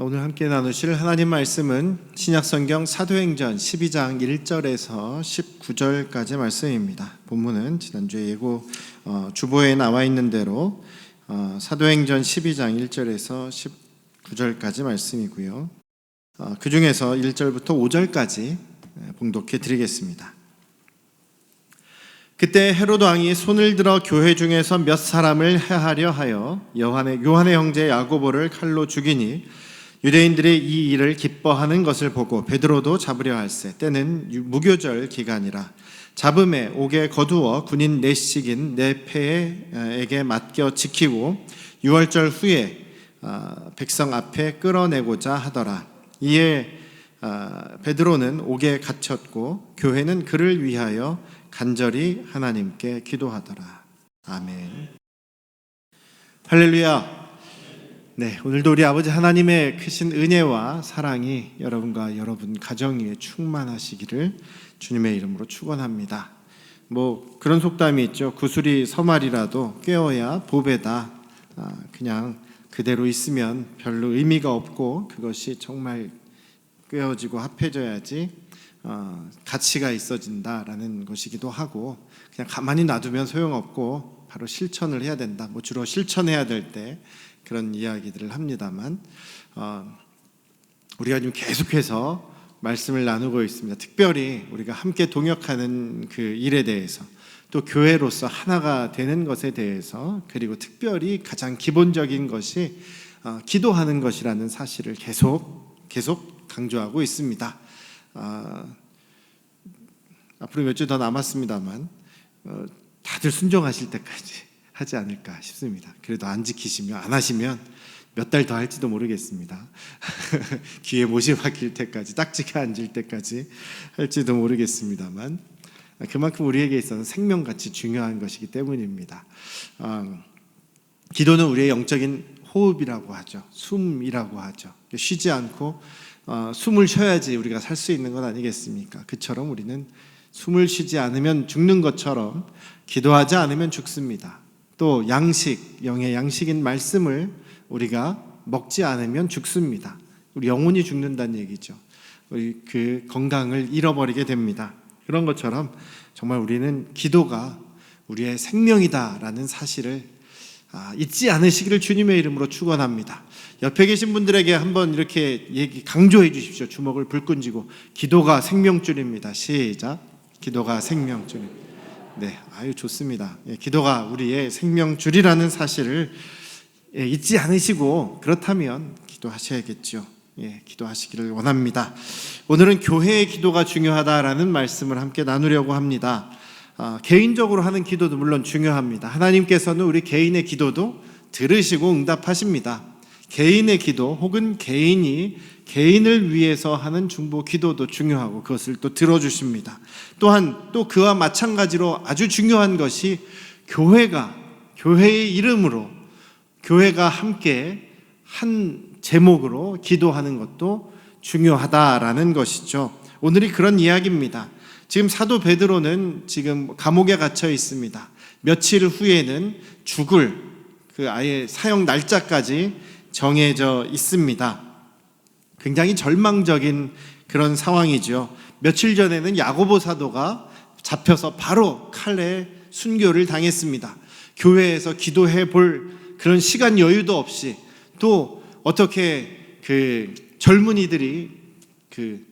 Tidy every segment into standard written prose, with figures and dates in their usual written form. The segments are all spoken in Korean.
오늘 함께 나누실 하나님 말씀은 신약성경 사도행전 12장 1절에서 19절까지 말씀입니다. 본문은 지난주에 예고 주보에 나와 있는 대로 사도행전 12장 1절에서 19절까지 말씀이고요. 그 중에서 1절부터 5절까지 봉독해 드리겠습니다. 그때 헤로드 왕이 손을 들어 교회 중에서 몇 사람을 해하려 하여 요한의 형제 야고보를 칼로 죽이니 유대인들이 이 일을 기뻐하는 것을 보고 베드로도 잡으려 할세. 때는 무교절 기간이라 잡음에 옥에 거두어 군인 넷씩인 네 패에게 맡겨 지키고 유월절 후에 백성 앞에 끌어내고자 하더라. 이에 베드로는 옥에 갇혔고 교회는 그를 위하여 간절히 하나님께 기도하더라. 아멘. 할렐루야. 네, 오늘도 우리 아버지 하나님의 크신 은혜와 사랑이 여러분과 여러분 가정 위에 충만하시기를 주님의 이름으로 축원합니다. 그런 속담이 있죠. 구슬이 서말이라도 꿰어야 보배다. 그냥 그대로 있으면 별로 의미가 없고 그것이 정말 꿰어지고 합해져야지 가치가 있어진다라는 것이기도 하고, 그냥 가만히 놔두면 소용없고 바로 실천을 해야 된다. 주로 실천해야 될 때 그런 이야기들을 합니다만, 우리가 지금 계속해서 말씀을 나누고 있습니다. 특별히 우리가 함께 동역하는 그 일에 대해서, 또 교회로서 하나가 되는 것에 대해서, 그리고 특별히 가장 기본적인 것이 기도하는 것이라는 사실을 계속 강조하고 있습니다. 앞으로 몇 주 더 남았습니다만 다들 순종하실 때까지 하지 않을까 싶습니다. 그래도 안 지키시면, 안 하시면 몇 달 더 할지도 모르겠습니다. 귀에 못이 박힐 때까지, 딱지가 앉을 때까지 할지도 모르겠습니다만, 그만큼 우리에게 있어서는 생명같이 중요한 것이기 때문입니다. 기도는 우리의 영적인 호흡이라고 하죠. 숨이라고 하죠. 쉬지 않고 숨을 쉬어야지 우리가 살 수 있는 것 아니겠습니까? 그처럼 우리는 숨을 쉬지 않으면 죽는 것처럼 기도하지 않으면 죽습니다. 또 영의 양식인 말씀을 우리가 먹지 않으면 죽습니다. 우리 영혼이 죽는다는 얘기죠. 우리 그 건강을 잃어버리게 됩니다. 그런 것처럼 정말 우리는 기도가 우리의 생명이다라는 사실을 잊지 않으시기를 주님의 이름으로 축원합니다. 옆에 계신 분들에게 한번 이렇게 강조해 주십시오. 주먹을 불끈 쥐고. 기도가 생명줄입니다. 시작. 기도가 생명줄입니다. 네, 좋습니다. 기도가 우리의 생명줄이라는 사실을 잊지 않으시고, 그렇다면 기도하셔야겠죠. 기도하시기를 원합니다. 오늘은 교회의 기도가 중요하다라는 말씀을 함께 나누려고 합니다. 개인적으로 하는 기도도 물론 중요합니다. 하나님께서는 우리 개인의 기도도 들으시고 응답하십니다. 개인의 기도 혹은 개인이 개인을 위해서 하는 중보 기도도 중요하고 그것을 또 들어주십니다. 또한 또 그와 마찬가지로 아주 중요한 것이 교회의 이름으로 교회가 함께 한 제목으로 기도하는 것도 중요하다라는 것이죠. 오늘이 그런 이야기입니다. 지금 사도 베드로는 지금 감옥에 갇혀 있습니다. 며칠 후에는 죽을 아예 사형 날짜까지 정해져 있습니다. 굉장히 절망적인 그런 상황이죠. 며칠 전에는 야고보 사도가 잡혀서 바로 칼에 순교를 당했습니다. 교회에서 기도해 볼 그런 시간 여유도 없이, 또 어떻게 그 젊은이들이 그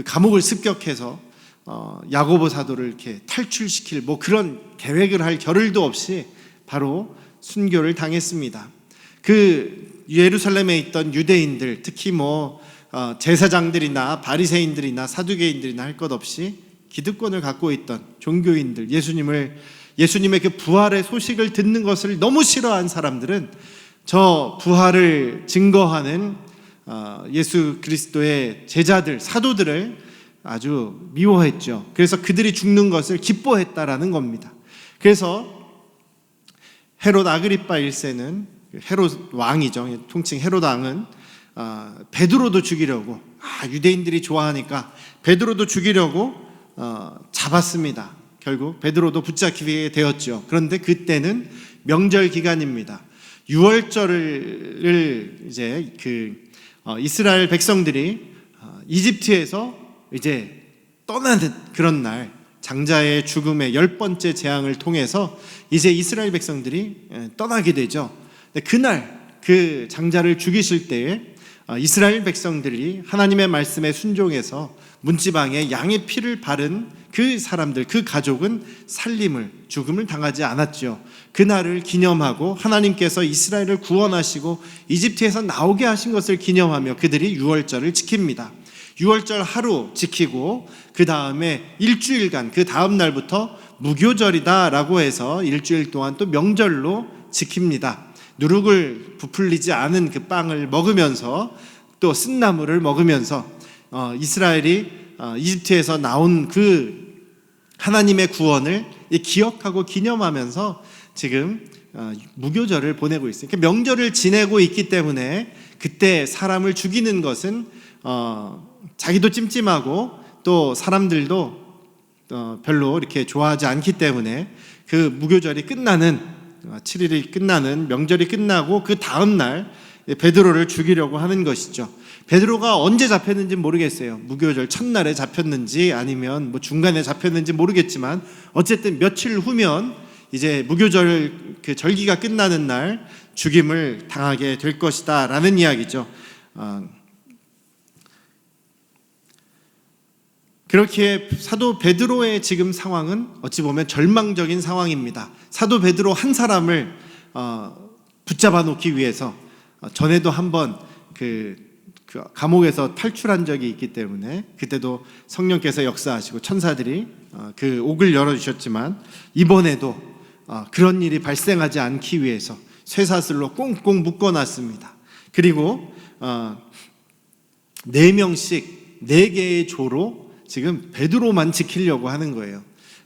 감옥을 습격해서 야고보 사도를 이렇게 탈출시킬 그런 계획을 할 겨를도 없이 바로 순교를 당했습니다. 그 예루살렘에 있던 유대인들, 특히 제사장들이나 바리새인들이나 사두개인들이나 할 것 없이 기득권을 갖고 있던 종교인들, 예수님의 그 부활의 소식을 듣는 것을 너무 싫어한 사람들은 저 부활을 증거하는 예수 그리스도의 제자들, 사도들을 아주 미워했죠. 그래서 그들이 죽는 것을 기뻐했다라는 겁니다. 그래서 헤롯 아그리파 1세는, 헤롯 왕이죠, 통칭 헤롯 왕은 베드로도 죽이려고, 유대인들이 좋아하니까 베드로도 죽이려고 잡았습니다. 결국 베드로도 붙잡히게 되었죠. 그런데 그때는 명절 기간입니다. 유월절을 이제 이스라엘 백성들이 이집트에서 이제 떠나는 그런 날, 장자의 죽음의 10번째 재앙을 통해서 이제 이스라엘 백성들이 떠나게 되죠. 그날 그 장자를 죽이실 때에 이스라엘 백성들이 하나님의 말씀에 순종해서 문지방에 양의 피를 바른 그 사람들, 그 가족은 죽음을 당하지 않았죠. 그날을 기념하고 하나님께서 이스라엘을 구원하시고 이집트에서 나오게 하신 것을 기념하며 그들이 유월절을 지킵니다. 유월절 하루 지키고 그 다음에 일주일간, 그 다음 날부터 무교절이다 라고 해서 일주일 동안 또 명절로 지킵니다. 누룩을 부풀리지 않은 그 빵을 먹으면서 또 쓴나물을 먹으면서 이스라엘이 이집트에서 나온 그 하나님의 구원을 기억하고 기념하면서 지금 무교절을 보내고 있어요. 그러니까 명절을 지내고 있기 때문에 그때 사람을 죽이는 것은 자기도 찜찜하고 또 사람들도 별로 이렇게 좋아하지 않기 때문에 그 무교절이 끝나는 7일이 끝나는 명절이 끝나고 그 다음 날 베드로를 죽이려고 하는 것이죠. 베드로가 언제 잡혔는지 모르겠어요. 무교절 첫날에 잡혔는지 아니면 뭐 중간에 잡혔는지 모르겠지만 어쨌든 며칠 후면 이제 무교절 그 절기가 끝나는 날 죽임을 당하게 될 것이다 라는 이야기죠. 그렇게 사도 베드로의 지금 상황은 어찌 보면 절망적인 상황입니다. 사도 베드로 한 사람을 붙잡아 놓기 위해서 전에도 한번 그 감옥에서 탈출한 적이 있기 때문에 그때도 성령께서 역사하시고 천사들이 그 옥을 열어주셨지만 이번에도 그런 일이 발생하지 않기 위해서 쇠사슬로 꽁꽁 묶어놨습니다. 그리고 4명씩 4개의 조로 지금 베드로만 지키려고 하는 거예요.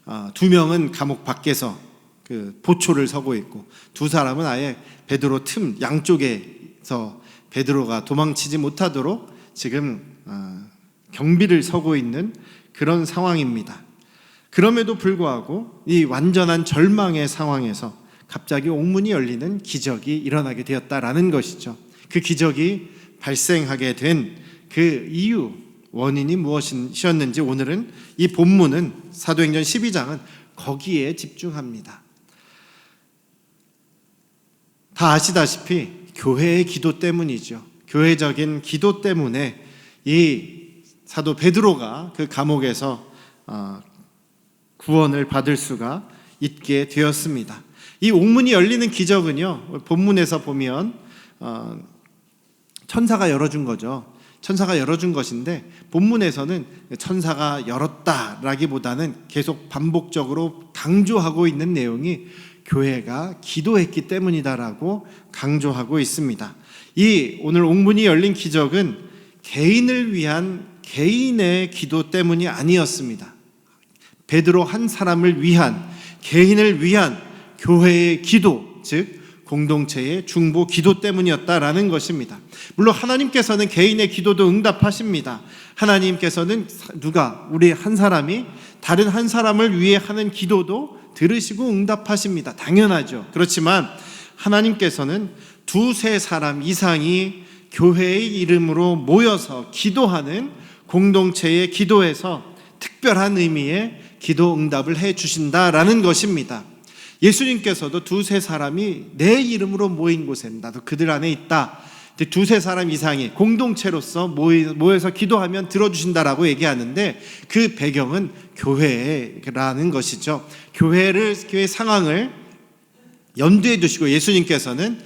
2명은 감옥 밖에서 그 보초를 서고 있고 2사람은 아예 베드로 틈 양쪽에서 베드로가 도망치지 못하도록 지금 경비를 서고 있는 그런 상황입니다. 그럼에도 불구하고 이 완전한 절망의 상황에서 갑자기 옥문이 열리는 기적이 일어나게 되었다라는 것이죠. 그 기적이 발생하게 된 그 이유, 원인이 무엇이었는지 오늘은 이 본문은 사도행전 12장은 거기에 집중합니다. 다 아시다시피 교회의 기도 때문이죠. 교회적인 기도 때문에 이 사도 베드로가 그 감옥에서 구원을 받을 수가 있게 되었습니다. 이 옥문이 열리는 기적은요, 본문에서 보면 천사가 열어준 거죠. 천사가 열어준 것인데 본문에서는 천사가 열었다라기보다는 계속 반복적으로 강조하고 있는 내용이 교회가 기도했기 때문이다라고 강조하고 있습니다. 이 오늘 옥문이 열린 기적은 개인을 위한 개인의 기도 때문이 아니었습니다. 베드로 한 사람을 위한, 개인을 위한 교회의 기도, 즉 공동체의 중보 기도 때문이었다라는 것입니다. 물론 하나님께서는 개인의 기도도 응답하십니다. 하나님께서는 우리 한 사람이 다른 한 사람을 위해 하는 기도도 들으시고 응답하십니다. 당연하죠. 그렇지만 하나님께서는 2-3사람 이상이 교회의 이름으로 모여서 기도하는 공동체의 기도에서 특별한 의미의 기도 응답을 해 주신다라는 것입니다. 예수님께서도 2-3사람이 내 이름으로 모인 곳에 나도 그들 안에 있다. 2-3사람 이상이 공동체로서 모여서 기도하면 들어주신다라고 얘기하는데 그 배경은 교회라는 것이죠. 교회의 상황을 염두에 두시고 예수님께서는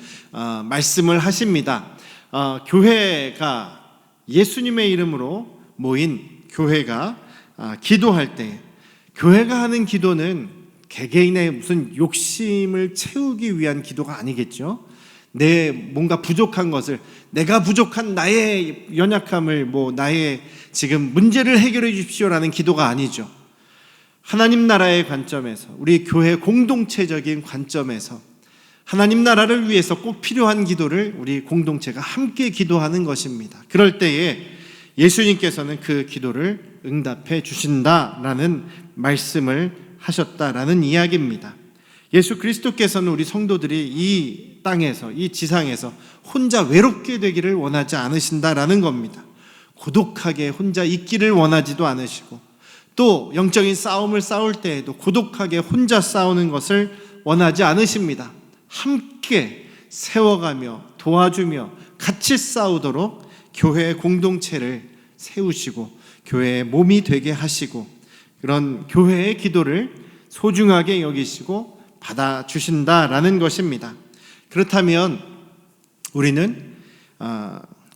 말씀을 하십니다. 교회가 예수님의 이름으로 모인 교회가 기도할 때 교회가 하는 기도는 개개인의 무슨 욕심을 채우기 위한 기도가 아니겠죠. 내 뭔가 부족한 것을, 내가 부족한 나의 연약함을, 나의 지금 문제를 해결해 주십시오라는 기도가 아니죠. 하나님 나라의 관점에서, 우리 교회 공동체적인 관점에서 하나님 나라를 위해서 꼭 필요한 기도를 우리 공동체가 함께 기도하는 것입니다. 그럴 때에 예수님께서는 그 기도를 응답해 주신다라는 말씀을 하셨다라는 이야기입니다. 예수 그리스도께서는 우리 성도들이 이 땅에서, 이 지상에서 혼자 외롭게 되기를 원하지 않으신다라는 겁니다. 고독하게 혼자 있기를 원하지도 않으시고, 또 영적인 싸움을 싸울 때에도 고독하게 혼자 싸우는 것을 원하지 않으십니다. 함께 세워가며 도와주며 같이 싸우도록 교회의 공동체를 세우시고 교회의 몸이 되게 하시고, 그런 교회의 기도를 소중하게 여기시고 받아주신다라는 것입니다. 그렇다면 우리는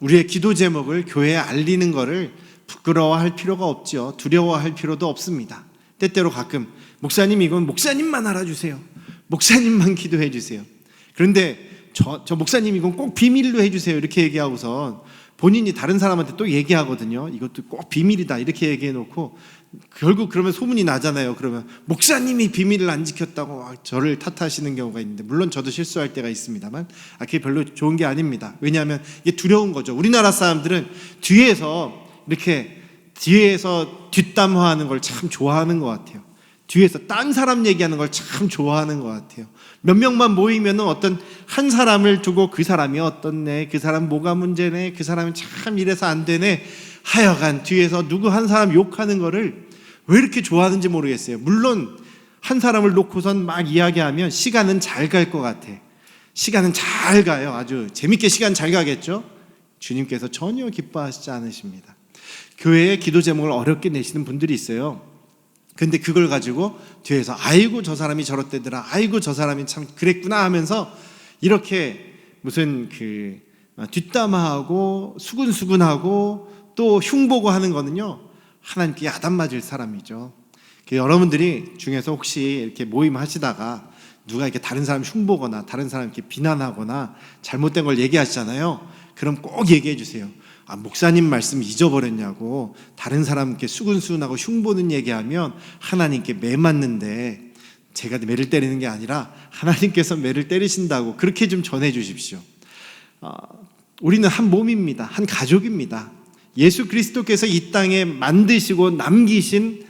우리의 기도 제목을 교회에 알리는 것을 부끄러워할 필요가 없죠. 두려워할 필요도 없습니다. 때때로 가끔 목사님, 이건 목사님만 알아주세요, 목사님만 기도해 주세요, 그런데 저 목사님 이건 꼭 비밀로 해주세요 이렇게 얘기하고서 본인이 다른 사람한테 또 얘기하거든요. 이것도 꼭 비밀이다 이렇게 얘기해놓고 결국 그러면 소문이 나잖아요. 그러면 목사님이 비밀을 안 지켰다고 저를 탓하시는 경우가 있는데, 물론 저도 실수할 때가 있습니다만 그게 별로 좋은 게 아닙니다. 왜냐하면 이게 두려운 거죠. 우리나라 사람들은 뒤에서 뒷담화하는 걸 참 좋아하는 것 같아요. 뒤에서 딴 사람 얘기하는 걸 참 좋아하는 것 같아요. 몇 명만 모이면 어떤 한 사람을 두고 그 사람이 어떻네, 그 사람 뭐가 문제네, 그 사람이 참 이래서 안 되네, 하여간 뒤에서 누구 한 사람 욕하는 거를 왜 이렇게 좋아하는지 모르겠어요. 물론 한 사람을 놓고선 막 이야기하면 시간은 잘 갈 것 같아. 시간은 잘 가요. 아주 재밌게 시간 잘 가겠죠. 주님께서 전혀 기뻐하시지 않으십니다. 교회의 기도 제목을 어렵게 내시는 분들이 있어요. 근데 그걸 가지고 뒤에서 아이고 저 사람이 저렇대더라, 아이고 저 사람이 참 그랬구나 하면서 이렇게 무슨 뒷담화하고 수근수근하고 또 흉보고 하는 거는요, 하나님께 야단 맞을 사람이죠. 여러분들이 중에서 혹시 이렇게 모임 하시다가 누가 이렇게 다른 사람 흉보거나 다른 사람 이렇게 비난하거나 잘못된 걸 얘기하시잖아요. 그럼 꼭 얘기해 주세요. 목사님 말씀 잊어버렸냐고. 다른 사람께 수근수근하고 흉보는 얘기하면 하나님께 매 맞는데, 제가 매를 때리는 게 아니라 하나님께서 매를 때리신다고 그렇게 좀 전해 주십시오. 우리는 한 몸입니다. 한 가족입니다. 예수 그리스도께서 이 땅에 만드시고 남기신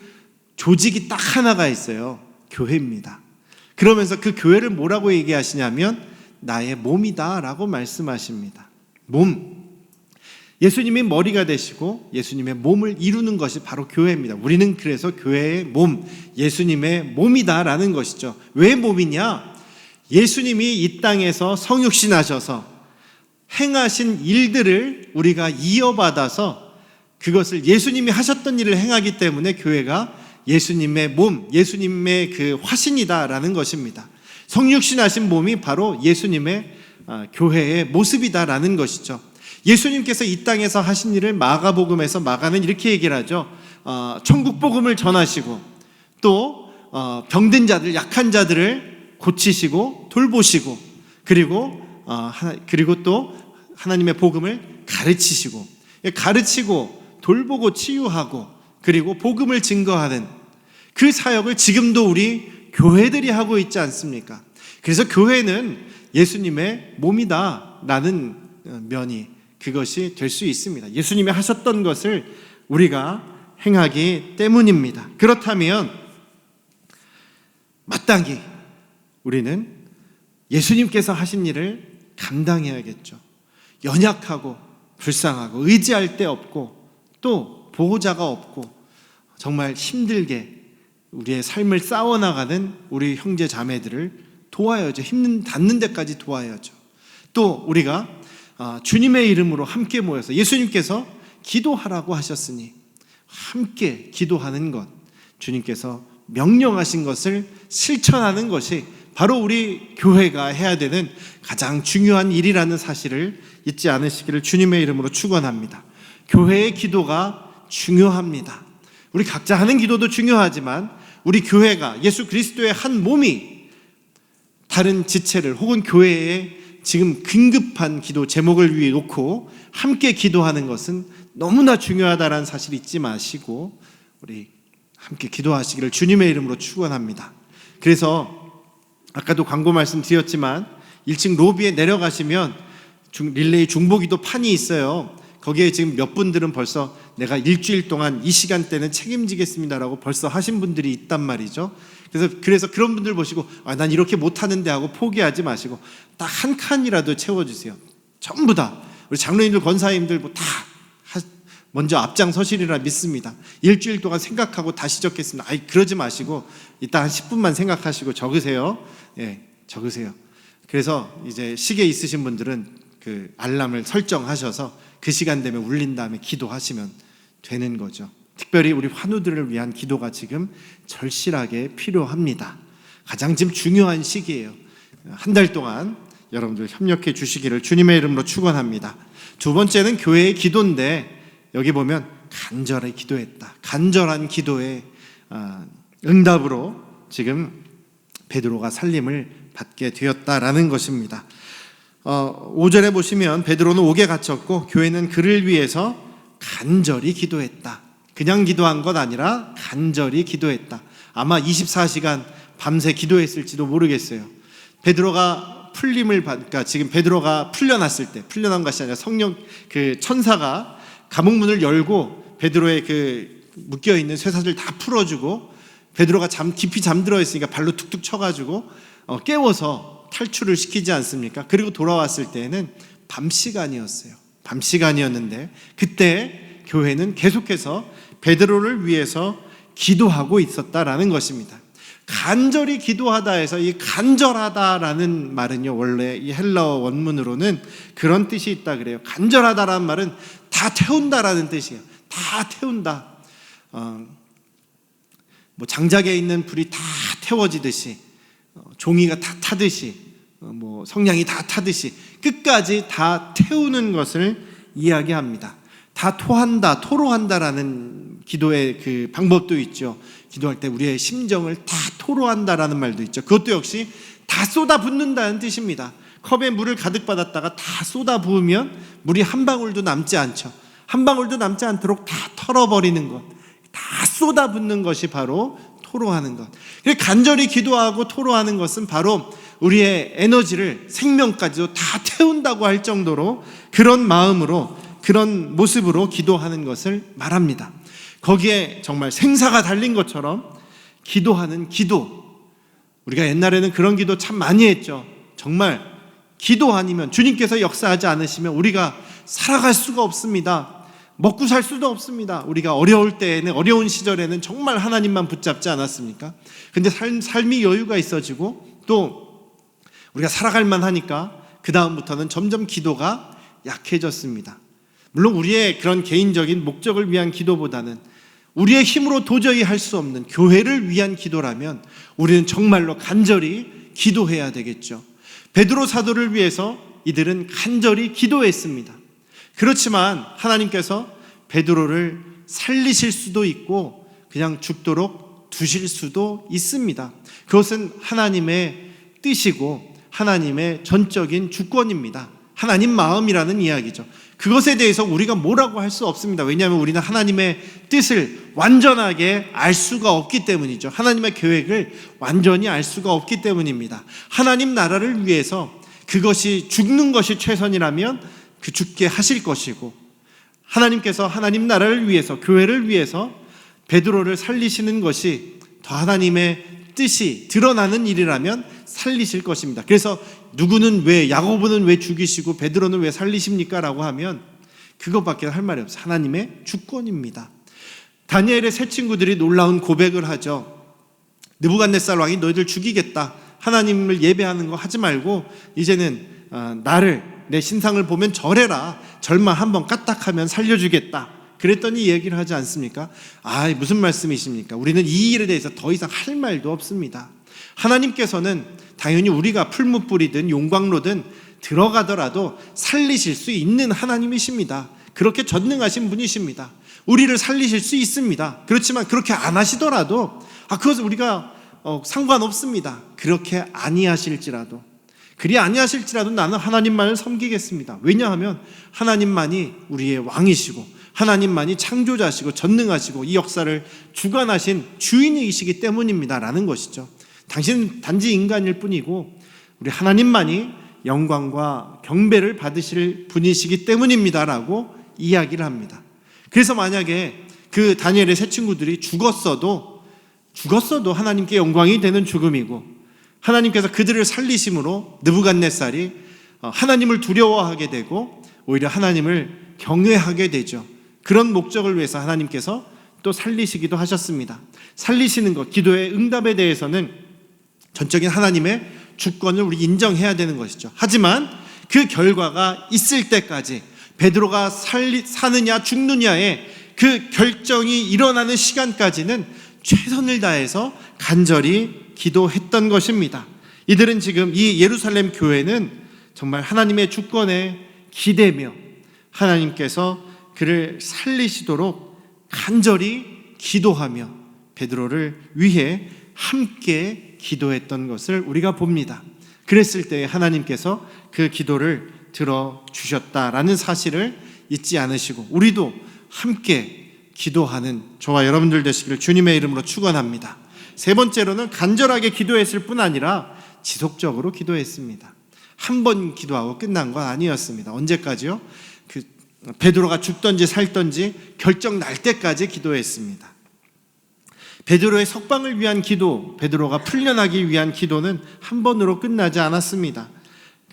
조직이 딱 하나가 있어요. 교회입니다. 그러면서 그 교회를 뭐라고 얘기하시냐면 나의 몸이다 라고 말씀하십니다. 몸. 예수님이 머리가 되시고 예수님의 몸을 이루는 것이 바로 교회입니다. 우리는 그래서 교회의 몸, 예수님의 몸이다라는 것이죠. 왜 몸이냐? 예수님이 이 땅에서 성육신하셔서 행하신 일들을 우리가 이어받아서 그것을 예수님이 하셨던 일을 행하기 때문에 교회가 예수님의 몸, 예수님의 그 화신이다라는 것입니다. 성육신하신 몸이 바로 예수님의 교회의 모습이다라는 것이죠. 예수님께서 이 땅에서 하신 일을 마가복음에서 마가는 이렇게 얘기를 하죠. 천국 복음을 전하시고 또 병든 자들, 약한 자들을 고치시고 돌보시고 그리고 또 하나님의 복음을 가르치시고 돌보고 치유하고 그리고 복음을 증거하는 그 사역을 지금도 우리 교회들이 하고 있지 않습니까? 그래서 교회는 예수님의 몸이다라는 면이 그것이 될 수 있습니다. 예수님이 하셨던 것을 우리가 행하기 때문입니다. 그렇다면 마땅히 우리는 예수님께서 하신 일을 감당해야겠죠. 연약하고 불쌍하고 의지할 데 없고 또 보호자가 없고 정말 힘들게 우리의 삶을 싸워나가는 우리 형제 자매들을 도와야죠. 힘 닿는 데까지 도와야죠. 또 우리가 주님의 이름으로 함께 모여서 예수님께서 기도하라고 하셨으니 함께 기도하는 것, 주님께서 명령하신 것을 실천하는 것이 바로 우리 교회가 해야 되는 가장 중요한 일이라는 사실을 잊지 않으시기를 주님의 이름으로 축원합니다. 교회의 기도가 중요합니다. 우리 각자 하는 기도도 중요하지만 우리 교회가 예수 그리스도의 한 몸이 다른 지체를 혹은 교회에 지금 긴급한 기도 제목을 위해 놓고 함께 기도하는 것은 너무나 중요하다는 사실 잊지 마시고 우리 함께 기도하시기를 주님의 이름으로 축원합니다. 그래서 아까도 광고 말씀드렸지만 1층 로비에 내려가시면 릴레이 중보기도 판이 있어요. 거기에 지금 몇 분들은 벌써 내가 일주일 동안 이 시간대는 책임지겠습니다라고 벌써 하신 분들이 있단 말이죠. 그래서 그런 분들 보시고 난 이렇게 못하는데 하고 포기하지 마시고 딱 한 칸이라도 채워주세요. 전부 다 우리 장로님들 권사님들 다 먼저 앞장서시리라 믿습니다. 일주일 동안 생각하고 다시 적겠습니다. 그러지 마시고 이따 한 10분만 생각하시고 적으세요. 적으세요. 그래서 이제 시계 있으신 분들은 그 알람을 설정하셔서 그 시간 되면 울린 다음에 기도하시면 되는 거죠. 특별히 우리 환우들을 위한 기도가 지금 절실하게 필요합니다. 가장 지금 중요한 시기예요. 한 달 동안 여러분들 협력해 주시기를 주님의 이름으로 축원합니다. 두 번째는 교회의 기도인데 여기 보면 간절히 기도했다. 간절한 기도의 응답으로 지금 베드로가 살림을 받게 되었다라는 것입니다. 5절에 보시면 베드로는 옥에 갇혔고 교회는 그를 위해서 간절히 기도했다. 그냥 기도한 것 아니라 간절히 기도했다. 아마 24시간 밤새 기도했을지도 모르겠어요. 베드로가 그러니까 지금 베드로가 풀려났을 때, 풀려난 것이 아니라 성령 그 천사가 감옥문을 열고 베드로의 그 묶여있는 쇠사슬 다 풀어주고 베드로가 깊이 잠들어 있으니까 발로 툭툭 쳐가지고 깨워서 탈출을 시키지 않습니까? 그리고 돌아왔을 때에는 밤 시간이었어요. 밤 시간이었는데 그때 교회는 계속해서 베드로를 위해서 기도하고 있었다라는 것입니다. 간절히 기도하다 해서 이 간절하다라는 말은요, 원래 이 헬라어 원문으로는 그런 뜻이 있다 그래요. 간절하다라는 말은 다 태운다라는 뜻이에요. 다 태운다. 뭐 장작에 있는 불이 다 태워지듯이, 종이가 다 타듯이, 뭐 성냥이 다 타듯이 끝까지 다 태우는 것을 이야기합니다. 다 토한다, 토로한다라는 기도의 그 방법도 있죠. 기도할 때 우리의 심정을 다 토로한다라는 말도 있죠. 그것도 역시 다 쏟아붓는다는 뜻입니다. 컵에 물을 가득 받았다가 다 쏟아부으면 물이 한 방울도 남지 않죠. 한 방울도 남지 않도록 다 털어버리는 것, 다 쏟아붓는 것이 바로 토로하는 것. 간절히 기도하고 토로하는 것은 바로 우리의 에너지를, 생명까지도 다 태운다고 할 정도로 그런 마음으로, 그런 모습으로 기도하는 것을 말합니다. 거기에 정말 생사가 달린 것처럼 기도하는 기도. 우리가 옛날에는 그런 기도 참 많이 했죠. 정말 기도 아니면, 주님께서 역사하지 않으시면 우리가 살아갈 수가 없습니다. 먹고 살 수도 없습니다. 우리가 어려울 때에는, 어려운 시절에는 정말 하나님만 붙잡지 않았습니까? 근데 삶이 여유가 있어지고 또 우리가 살아갈 만하니까 그 다음부터는 점점 기도가 약해졌습니다. 물론 우리의 그런 개인적인 목적을 위한 기도보다는 우리의 힘으로 도저히 할 수 없는 교회를 위한 기도라면 우리는 정말로 간절히 기도해야 되겠죠. 베드로 사도를 위해서 이들은 간절히 기도했습니다. 그렇지만 하나님께서 베드로를 살리실 수도 있고 그냥 죽도록 두실 수도 있습니다. 그것은 하나님의 뜻이고 하나님의 전적인 주권입니다. 하나님 마음이라는 이야기죠. 그것에 대해서 우리가 뭐라고 할 수 없습니다. 왜냐하면 우리는 하나님의 뜻을 완전하게 알 수가 없기 때문이죠. 하나님의 계획을 완전히 알 수가 없기 때문입니다. 하나님 나라를 위해서 그것이 죽는 것이 최선이라면 그 죽게 하실 것이고, 하나님께서 하나님 나라를 위해서, 교회를 위해서 베드로를 살리시는 것이 더 하나님의 뜻이 드러나는 일이라면 살리실 것입니다. 그래서 누구는 왜, 야고보는 왜 죽이시고 베드로는 왜 살리십니까? 라고 하면 그것밖에 할 말이 없어요. 하나님의 주권입니다. 다니엘의 세 친구들이 놀라운 고백을 하죠. 느부갓네살 왕이 너희들 죽이겠다. 하나님을 예배하는 거 하지 말고 이제는 나를, 내 신상을 보면 절해라. 절만 한번 까딱하면 살려주겠다. 그랬더니 얘기를 하지 않습니까? 무슨 말씀이십니까? 우리는 이 일에 대해서 더 이상 할 말도 없습니다. 하나님께서는 당연히 우리가 풀무불이든 용광로든 들어가더라도 살리실 수 있는 하나님이십니다. 그렇게 전능하신 분이십니다. 우리를 살리실 수 있습니다. 그렇지만 그렇게 안 하시더라도 그것은 우리가 상관없습니다. 그렇게 아니하실지라도, 그리 아니하실지라도 나는 하나님만을 섬기겠습니다. 왜냐하면 하나님만이 우리의 왕이시고 하나님만이 창조자시고 전능하시고 이 역사를 주관하신 주인이시기 때문입니다 라는 것이죠. 당신은 단지 인간일 뿐이고 우리 하나님만이 영광과 경배를 받으실 분이시기 때문입니다 라고 이야기를 합니다. 그래서 만약에 그 다니엘의 세 친구들이 죽었어도 하나님께 영광이 되는 죽음이고, 하나님께서 그들을 살리심으로 느부갓네살이 하나님을 두려워하게 되고 오히려 하나님을 경외하게 되죠. 그런 목적을 위해서 하나님께서 또 살리시기도 하셨습니다. 살리시는 것, 기도의 응답에 대해서는 전적인 하나님의 주권을 우리 인정해야 되는 것이죠. 하지만 그 결과가 있을 때까지, 베드로가 사느냐 죽느냐의 그 결정이 일어나는 시간까지는 최선을 다해서 간절히 기도했던 것입니다. 이들은 지금 이 예루살렘 교회는 정말 하나님의 주권에 기대며 하나님께서 그를 살리시도록 간절히 기도하며 베드로를 위해 함께 기도했던 것을 우리가 봅니다. 그랬을 때 하나님께서 그 기도를 들어주셨다라는 사실을 잊지 않으시고 우리도 함께 기도하는 저와 여러분들 되시기를 주님의 이름으로 축원합니다. 세 번째로는 간절하게 기도했을 뿐 아니라 지속적으로 기도했습니다. 한 번 기도하고 끝난 건 아니었습니다. 언제까지요? 베드로가 죽든지 살든지 결정 날 때까지 기도했습니다. 베드로의 석방을 위한 기도, 베드로가 풀려나기 위한 기도는 한 번으로 끝나지 않았습니다.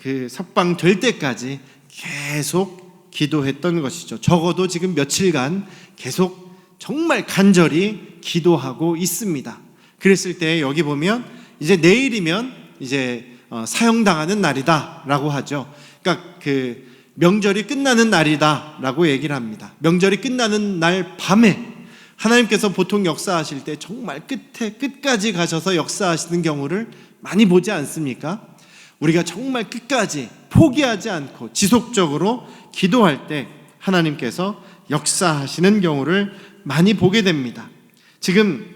그 석방될 때까지 계속 기도했던 것이죠. 적어도 지금 며칠간 계속 정말 간절히 기도하고 있습니다. 그랬을 때 여기 보면 이제 내일이면 이제 사형당하는 날이다라고 하죠. 그러니까 그 명절이 끝나는 날이다라고 얘기를 합니다. 명절이 끝나는 날 밤에 하나님께서 보통 역사하실 때 정말 끝까지 가셔서 역사하시는 경우를 많이 보지 않습니까? 우리가 정말 끝까지 포기하지 않고 지속적으로 기도할 때 하나님께서 역사하시는 경우를 많이 보게 됩니다. 지금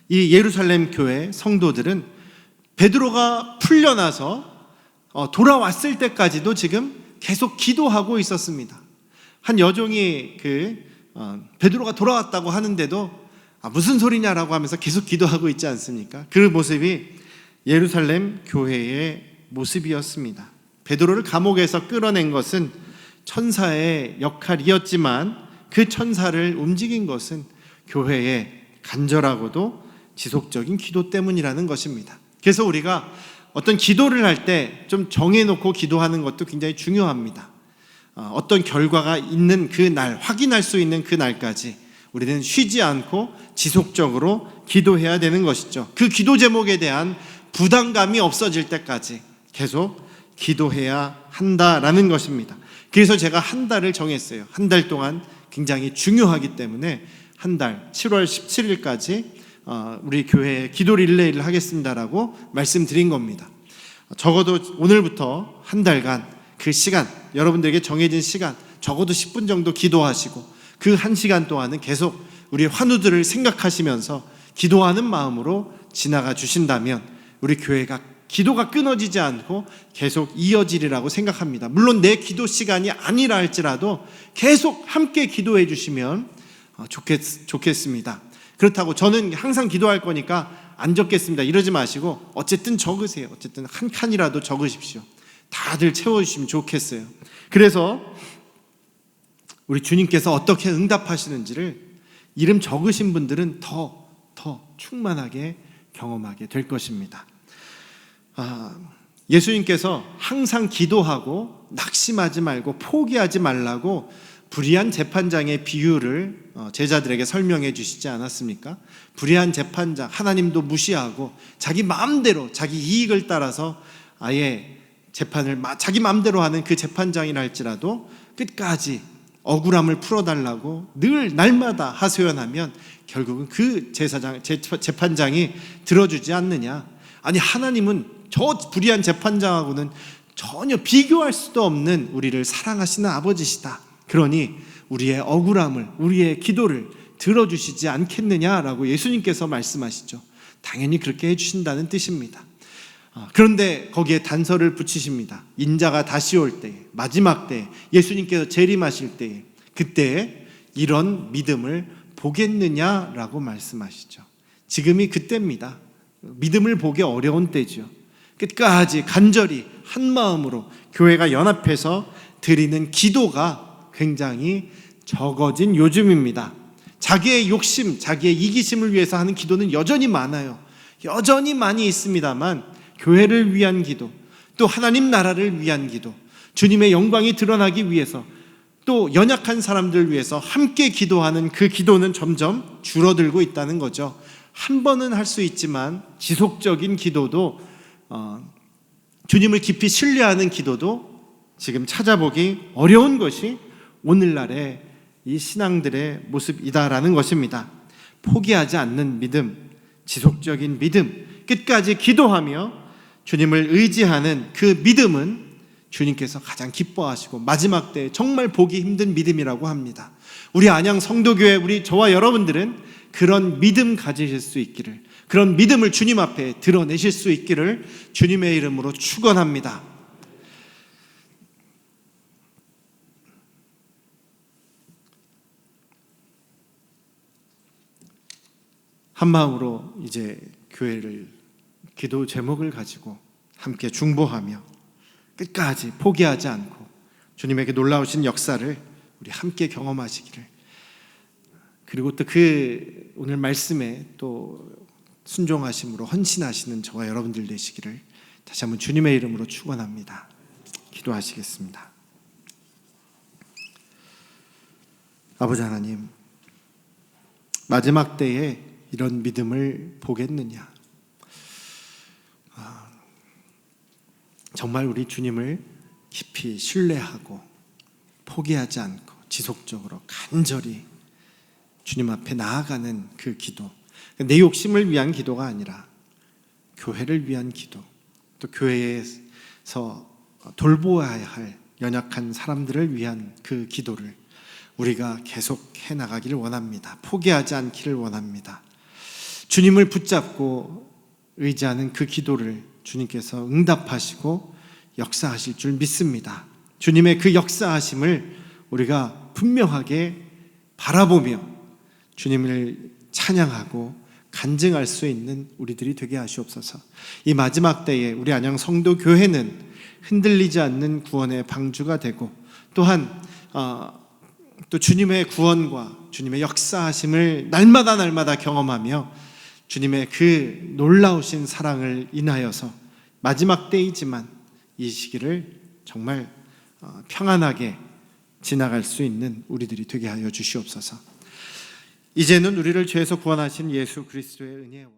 이 예루살렘 교회 성도들은 베드로가 풀려나서 돌아왔을 때까지도 지금 계속 기도하고 있었습니다. 한 여종이 베드로가 돌아왔다고 하는데도 무슨 소리냐라고 하면서 계속 기도하고 있지 않습니까? 그 모습이 예루살렘 교회의 모습이었습니다. 베드로를 감옥에서 끌어낸 것은 천사의 역할이었지만 그 천사를 움직인 것은 교회의 간절하고도 지속적인 기도 때문이라는 것입니다. 그래서 우리가 어떤 기도를 할 때 좀 정해놓고 기도하는 것도 굉장히 중요합니다. 어떤 결과가 있는 그 날, 확인할 수 있는 그 날까지 우리는 쉬지 않고 지속적으로 기도해야 되는 것이죠. 그 기도 제목에 대한 부담감이 없어질 때까지 계속 기도해야 한다라는 것입니다. 그래서 제가 한 달을 정했어요. 한 달 동안 굉장히 중요하기 때문에 한 달, 7월 17일까지 우리 교회에 기도 릴레이를 하겠습니다라고 말씀드린 겁니다. 적어도 오늘부터 한 달간 그 시간, 여러분들에게 정해진 시간, 적어도 10분 정도 기도하시고 그 한 시간 동안은 계속 우리 환우들을 생각하시면서 기도하는 마음으로 지나가 주신다면 우리 교회가 기도가 끊어지지 않고 계속 이어지리라고 생각합니다. 물론 내 기도 시간이 아니라 할지라도 계속 함께 기도해 주시면 좋겠습니다. 그렇다고 저는 항상 기도할 거니까 안 적겠습니다 이러지 마시고 어쨌든 적으세요. 어쨌든 한 칸이라도 적으십시오. 다들 채워주시면 좋겠어요. 그래서 우리 주님께서 어떻게 응답하시는지를 이름 적으신 분들은 더 충만하게 경험하게 될 것입니다. 예수님께서 항상 기도하고 낙심하지 말고 포기하지 말라고 불의한 재판장의 비유를 제자들에게 설명해 주시지 않았습니까? 불의한 재판장, 하나님도 무시하고 자기 마음대로 자기 이익을 따라서 아예 재판을 자기 마음대로 하는 그 재판장이라 할지라도 끝까지 억울함을 풀어달라고 늘 날마다 하소연하면 결국은 그 재판장이 들어주지 않느냐. 아니 하나님은 저 불의한 재판장하고는 전혀 비교할 수도 없는 우리를 사랑하시는 아버지시다. 그러니 우리의 억울함을, 우리의 기도를 들어주시지 않겠느냐라고 예수님께서 말씀하시죠. 당연히 그렇게 해주신다는 뜻입니다. 그런데 거기에 단서를 붙이십니다. 인자가 다시 올 때, 마지막 때, 예수님께서 재림하실 때, 그때 이런 믿음을 보겠느냐라고 말씀하시죠. 지금이 그때입니다. 믿음을 보기 어려운 때죠. 끝까지 간절히 한 마음으로 교회가 연합해서 드리는 기도가 굉장히 적어진 요즘입니다. 자기의 욕심, 자기의 이기심을 위해서 하는 기도는 여전히 많아요. 여전히 많이 있습니다만 교회를 위한 기도, 또 하나님 나라를 위한 기도, 주님의 영광이 드러나기 위해서, 또 연약한 사람들을 위해서 함께 기도하는 그 기도는 점점 줄어들고 있다는 거죠. 한 번은 할 수 있지만 지속적인 기도도, 주님을 깊이 신뢰하는 기도도 지금 찾아보기 어려운 것이 오늘날의 이 신앙들의 모습이다라는 것입니다. 포기하지 않는 믿음, 지속적인 믿음, 끝까지 기도하며 주님을 의지하는 그 믿음은 주님께서 가장 기뻐하시고 마지막 때에 정말 보기 힘든 믿음이라고 합니다. 우리 안양 성도교회, 우리 저와 여러분들은 그런 믿음 가지실 수 있기를, 그런 믿음을 주님 앞에 드러내실 수 있기를 주님의 이름으로 축원합니다. 한 마음으로 이제 교회를 기도 제목을 가지고 함께 중보하며 끝까지 포기하지 않고 주님에게 놀라우신 역사를 우리 함께 경험하시기를, 그리고 또 그 오늘 말씀에 또 순종하심으로 헌신하시는 저와 여러분들 되시기를 다시 한번 주님의 이름으로 축원합니다. 기도하시겠습니다. 아버지 하나님, 마지막 때에 이런 믿음을 보겠느냐? 정말 우리 주님을 깊이 신뢰하고 포기하지 않고 지속적으로 간절히 주님 앞에 나아가는 그 기도, 내 욕심을 위한 기도가 아니라 교회를 위한 기도, 또 교회에서 돌보아야 할 연약한 사람들을 위한 그 기도를 우리가 계속 해나가기를 원합니다. 포기하지 않기를 원합니다. 주님을 붙잡고 의지하는 그 기도를 주님께서 응답하시고 역사하실 줄 믿습니다. 주님의 그 역사하심을 우리가 분명하게 바라보며 주님을 찬양하고 간증할 수 있는 우리들이 되게 하시옵소서. 이 마지막 때에 우리 안양 성도 교회는 흔들리지 않는 구원의 방주가 되고, 또한 또 주님의 구원과 주님의 역사하심을 날마다 경험하며 주님의 그 놀라우신 사랑을 인하여서 마지막 때이지만 이 시기를 정말 평안하게 지나갈 수 있는 우리들이 되게 하여 주시옵소서. 이제는 우리를 죄에서 구원하신 예수 그리스도의 은혜와